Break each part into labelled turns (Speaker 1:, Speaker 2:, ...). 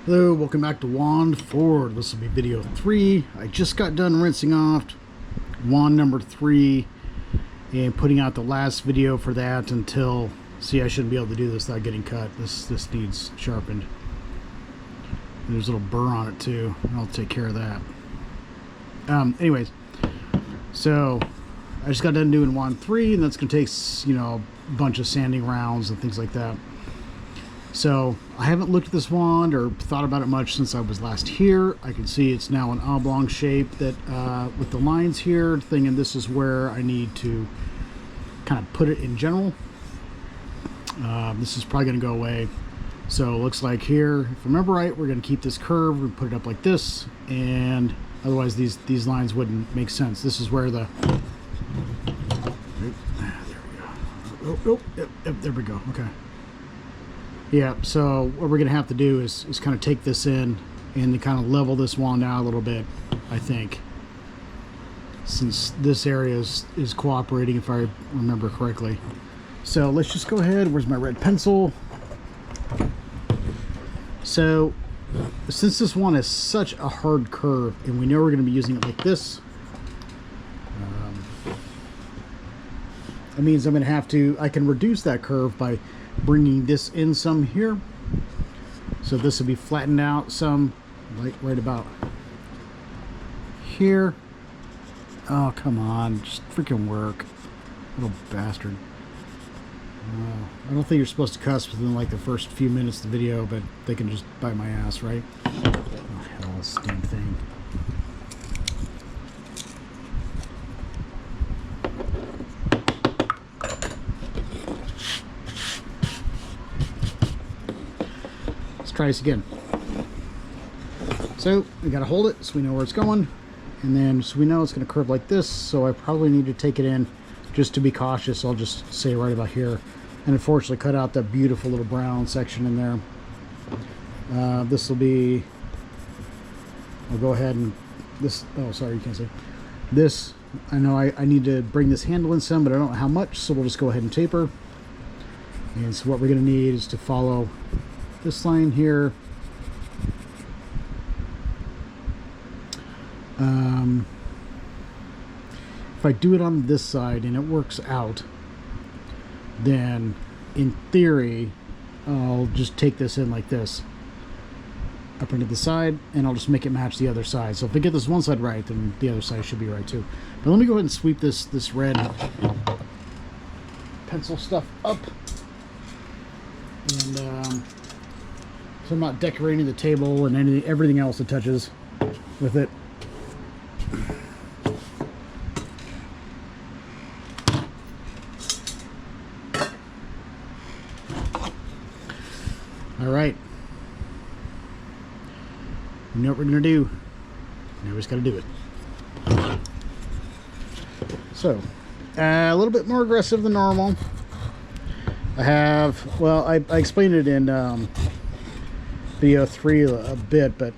Speaker 1: Hello, welcome back to Wand 4. This will be video 3. I just got done rinsing off wand number 3 and putting out the last video for that until... See, I shouldn't be able to do this without getting cut. This needs sharpened. There's a little burr on it too. I'll take care of that. Anyways, so I just got done doing wand 3, and that's going to take, you know, a bunch of sanding rounds and things like that. So I haven't looked at this wand or thought about it much since I was last here. I can see it's now an oblong shape that with the lines here, thinking this is where I need to kind of put it in general. This is probably going to go away. So it looks like here, if I remember right, we're going to keep this curve and put it up like this, and otherwise these lines wouldn't make sense. This is where the... There we go. Yep, there we go. Okay. Yeah, so what we're going to have to do is kind of take this in and to kind of level this wand out a little bit, I think. Since this area is cooperating, if I remember correctly. So let's just go ahead. Where's my red pencil? So, since this one is such a hard curve, and we know we're going to be using it like this, that means I'm going to have to... I can reduce that curve by bringing this in some here. So this will be flattened out some, like right about here. Oh, come on, just freaking work, little bastard. I don't think you're supposed to cuss within like the first few minutes of the video, but they can just bite my ass, right? Oh hell, this damn thing. Try this again. So we got to hold it so we know where it's going, and then so we know it's going to curve like this. So I probably need to take it in just to be cautious. I'll just say right about here, and unfortunately cut out that beautiful little brown section in there. This will be... I'll go ahead and this... Oh, sorry, you can't see this. I know I need to bring this handle in some, but I don't know how much, so we'll just go ahead and taper. And so what we're going to need is to follow this line here. If I do it on this side and it works out, then in theory I'll just take this in like this up into the side, and I'll just make it match the other side. So if I get this one side right, then the other side should be right too. But let me go ahead and sweep this red pencil stuff up, and so I'm not decorating the table and everything else that touches with it. All right. You know what we're gonna do. Now we just gotta do it. So, a little bit more aggressive than normal. I have, well, I explained it in video 3 a bit, but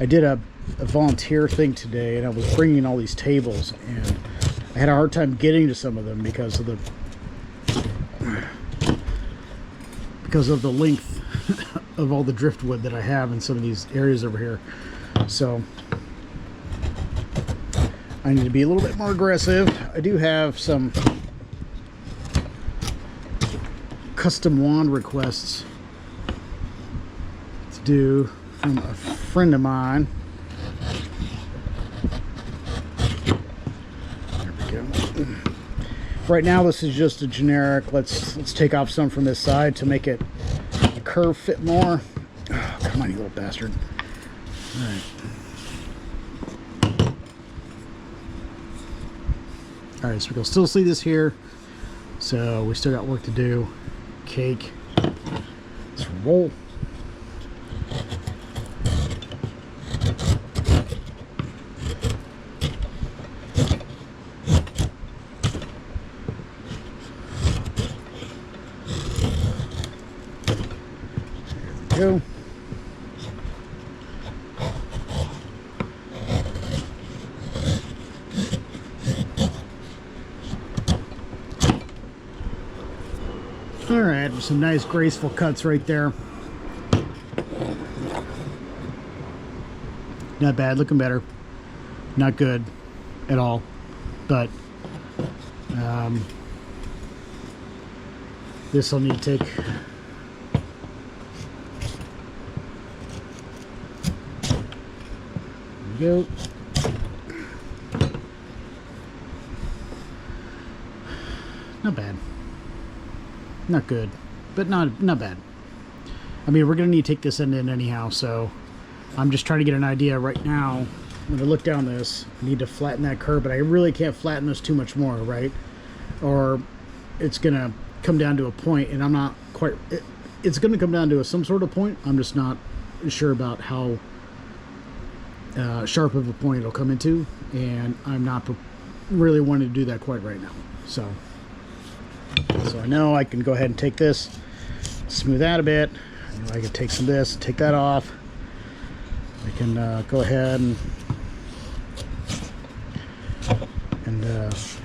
Speaker 1: I did a volunteer thing today, and I was bringing all these tables, and I had a hard time getting to some of them because of the length of all the driftwood that I have in some of these areas over here. So I need to be a little bit more aggressive. I do have some custom wand requests to do from a friend of mine. There we go. Right now this is just a generic. Let's take off some from this side to make it the curve fit more. Oh, come on, you little bastard. All right. All right, so we can still see this here. So we still got work to do. Cake. Let's roll. There we go. All right, some nice graceful cuts right there. Not bad, looking better. Not good at all, but this will need to take there we go. Not bad. Not good, but not bad. I mean, we're gonna need to take this end in anyhow, so I'm just trying to get an idea right now. When I look down this, I need to flatten that curve, but I really can't flatten this too much more, right? Or it's gonna come down to a point, and I'm not quite. It's gonna come down to some sort of point. I'm just not sure about how sharp of a point it'll come into, and I'm not really wanting to do that quite right now. So I know I can go ahead and take this, smooth out a bit. I can take some of this, take that off. I can go ahead and there's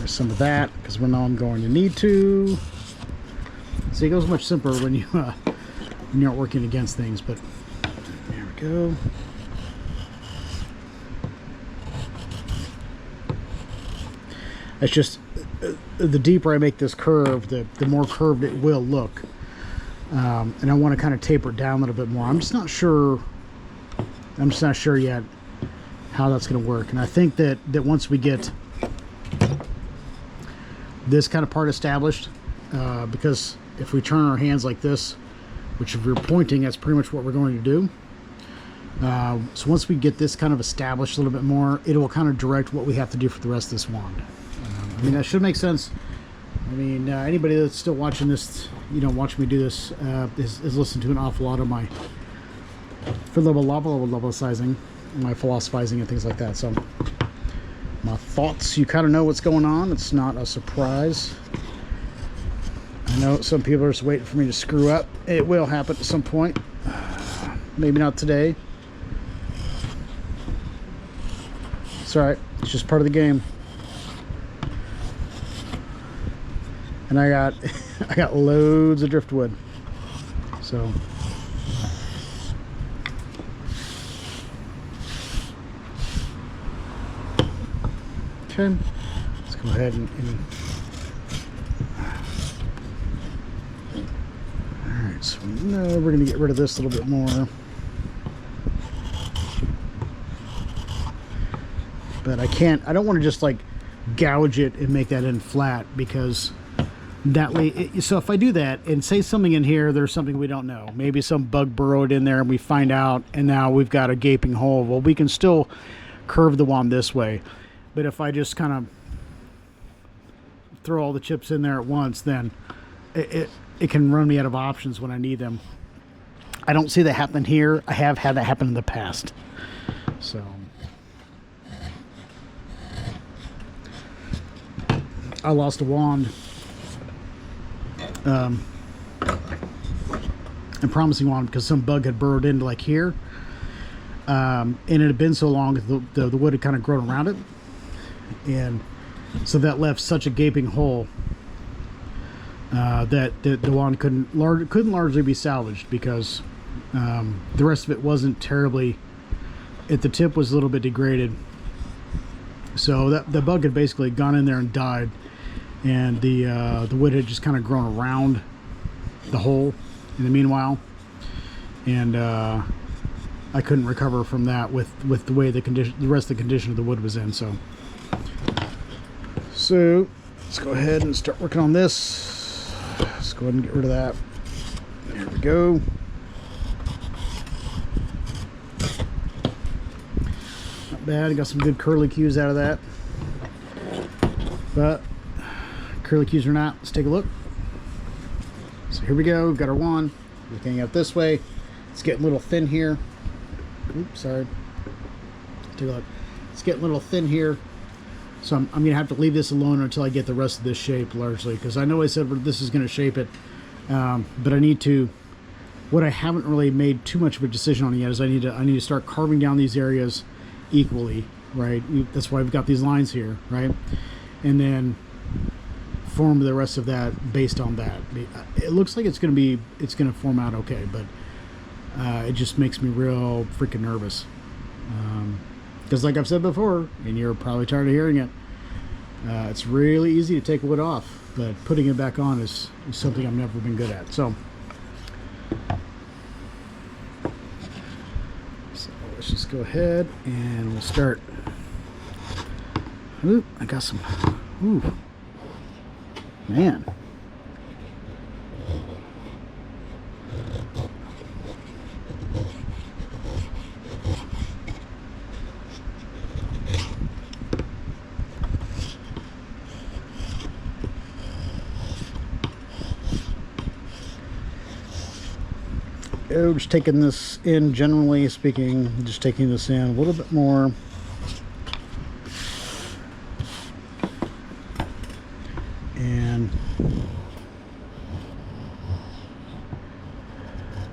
Speaker 1: some of that, because we know I'm going to need to. See, it goes much simpler when you when you aren't working against things. But there we go. It's just the deeper I make this curve, the more curved it will look. And I want to kind of taper it down a little bit more. I'm just not sure yet how that's going to work. And I think that once we get this kind of part established, because if we turn our hands like this, which if we're pointing, that's pretty much what we're going to do. So once we get this kind of established a little bit more, it will kind of direct what we have to do for the rest of this wand. I mean, that should make sense. I mean, anybody that's still watching this, watching me do this, is listening to an awful lot of my level sizing, my philosophizing and things like that. So my thoughts, you kind of know what's going on. It's not a surprise. I know some people are just waiting for me to screw up. It will happen at some point. Maybe not today. It's all right. It's just part of the game. And I got loads of driftwood. So okay, let's go ahead and all right. So now we're gonna get rid of this a little bit more, but I don't want to just like gouge it and make that end flat, because that way, so if I do that and say something in here, there's something we don't know. Maybe some bug burrowed in there and we find out, and now we've got a gaping hole. Well, we can still curve the wand this way. But if I just kind of throw all the chips in there at once, then it can run me out of options when I need them. I don't see that happen here. I have had that happen in the past. So I lost a wand. And promising wand, because some bug had burrowed into like here, and it had been so long the wood had kind of grown around it, and so that left such a gaping hole that the wand couldn't largely be salvaged, because the rest of it wasn't terribly, the tip was a little bit degraded, so that the bug had basically gone in there and died. And the wood had just kind of grown around the hole in the meanwhile, and I couldn't recover from that with the way the rest of the condition of the wood was in. So let's go ahead and start working on this. Let's go ahead and get rid of that. There we go. Not bad. I got some good curly cues out of that, but curly cues or not, let's take a look. So here we go. We've got our wand looking out this way. It's getting a little thin here. Oops, sorry. Take a look. It's getting a little thin here, so I'm gonna have to leave this alone until I get the rest of this shape, largely, because I know I said this is gonna shape it, but I need to. What I haven't really made too much of a decision on yet is I need to start carving down these areas equally, right? That's why I've got these lines here, right? And then form the rest of that based on that. It looks like it's gonna form out okay, but it just makes me real freaking nervous. Because like I've said before, and you're probably tired of hearing it, it's really easy to take wood off, but putting it back on is something I've never been good at. So let's just go ahead and we'll start. Ooh, I got some. Ooh, man. Just taking this in, generally speaking, just taking this in a little bit more. And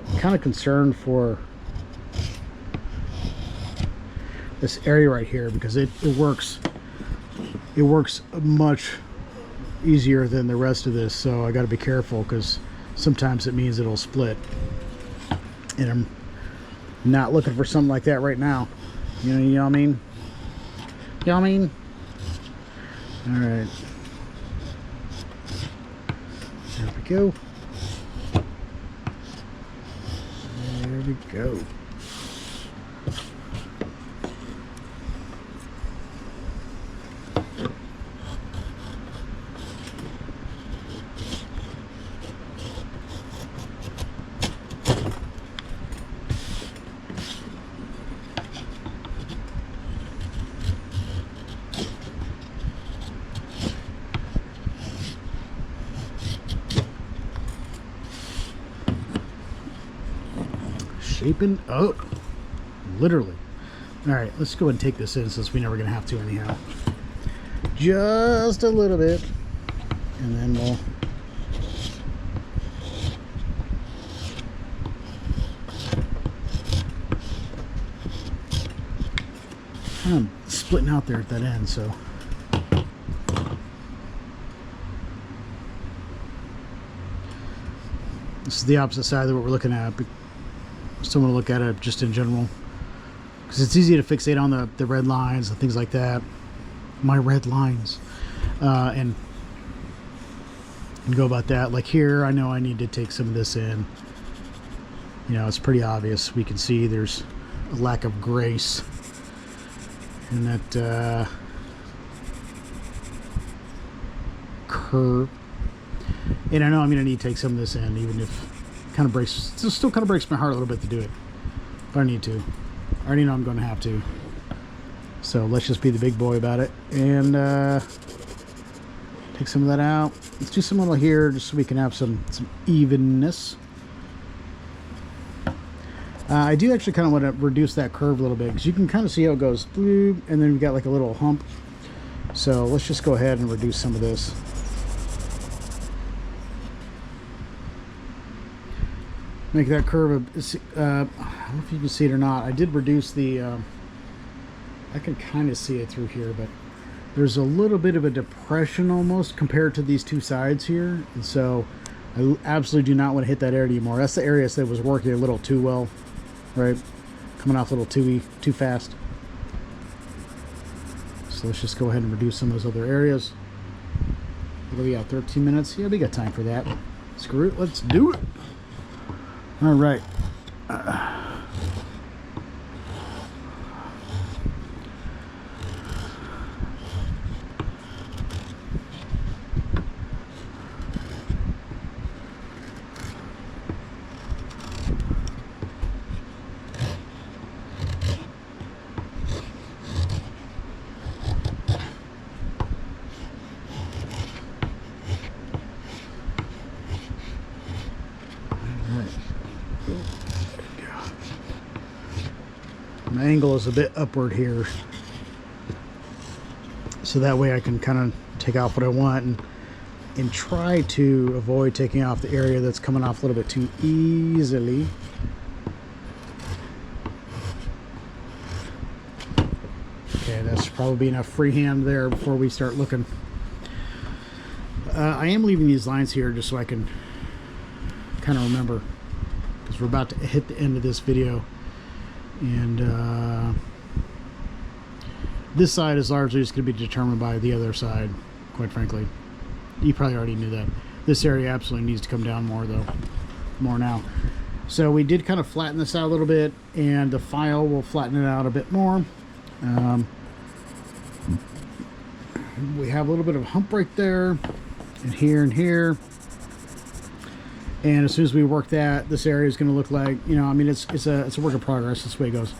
Speaker 1: I'm kind of concerned for this area right here, because it works much easier than the rest of this, so I got to be careful, because sometimes it means it'll split. And I'm not looking for something like that right now. You know what I mean? You know what I mean? All right. There we go. There we go. Shaping up, literally. All right, let's go and take this in, since we're never gonna have to anyhow. Just a little bit, and then we'll kind of splitting out there at that end, so this is the opposite side of what we're looking at. Still want to look at it just in general, because it's easy to fixate on the red lines and things like that. My red lines, and go about that. Like here, I know I need to take some of this in. You know, it's pretty obvious. We can see there's a lack of grace in that curve, and I know I'm going to need to take some of this in, even if kind of breaks, still kind of breaks my heart a little bit to do it, but I need to. I already know I'm going to have to. So let's just be the big boy about it and take some of that out. Let's do some little here, just so we can have some evenness. I do actually kind of want to reduce that curve a little bit, because you can kind of see how it goes, and then we've got like a little hump. So let's just go ahead and reduce some of this. Make that curve, I don't know if you can see it or not. I did reduce the, I can kind of see it through here, but there's a little bit of a depression almost compared to these two sides here. And so I absolutely do not want to hit that area anymore. That's the area that was working a little too well, right? Coming off a little too fast. So let's just go ahead and reduce some of those other areas. What do we got, 13 minutes? Yeah, we got time for that. Screw it, let's do it. All right. My angle is a bit upward here, so that way I can kind of take off what I want and try to avoid taking off the area that's coming off a little bit too easily. Okay, that's probably enough freehand there before we start looking. I am leaving these lines here just so I can kind of remember, because we're about to hit the end of this video. And This side is largely just going to be determined by the other side, quite frankly. You probably already knew that. This area absolutely needs to come down more, though. More now. So we did kind of flatten this out a little bit, and the file will flatten it out a bit more. We have a little bit of a hump right there, and here and here. And as soon as we work that, this area is going to look like, you know, I mean, it's a work in progress. That's the way it goes.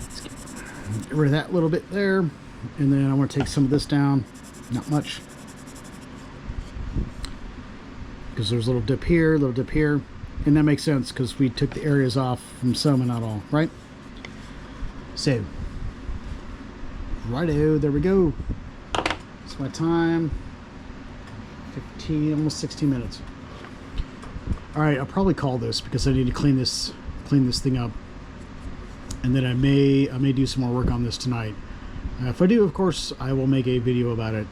Speaker 1: Let's get rid of that little bit there, and then I want to take some of this down. Not much, because there's a little dip here, a little dip here, and that makes sense because we took the areas off from some and not all, right? So, righto, there we go. It's my time. 15, almost 16 minutes. All right, I'll probably call this because I need to clean this thing up, and then I may do some more work on this tonight. If I do, of course, I will make a video about it.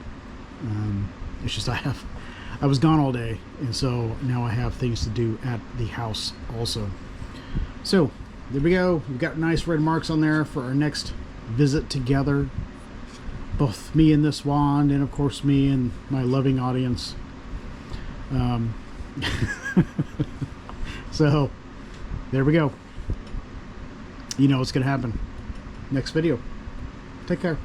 Speaker 1: It's just I was gone all day, and so now I have things to do at the house also. So there we go. We've got nice red marks on there for our next visit together. Both me and this wand, and of course me and my loving audience. So there we go. You know what's gonna happen next video. Take care.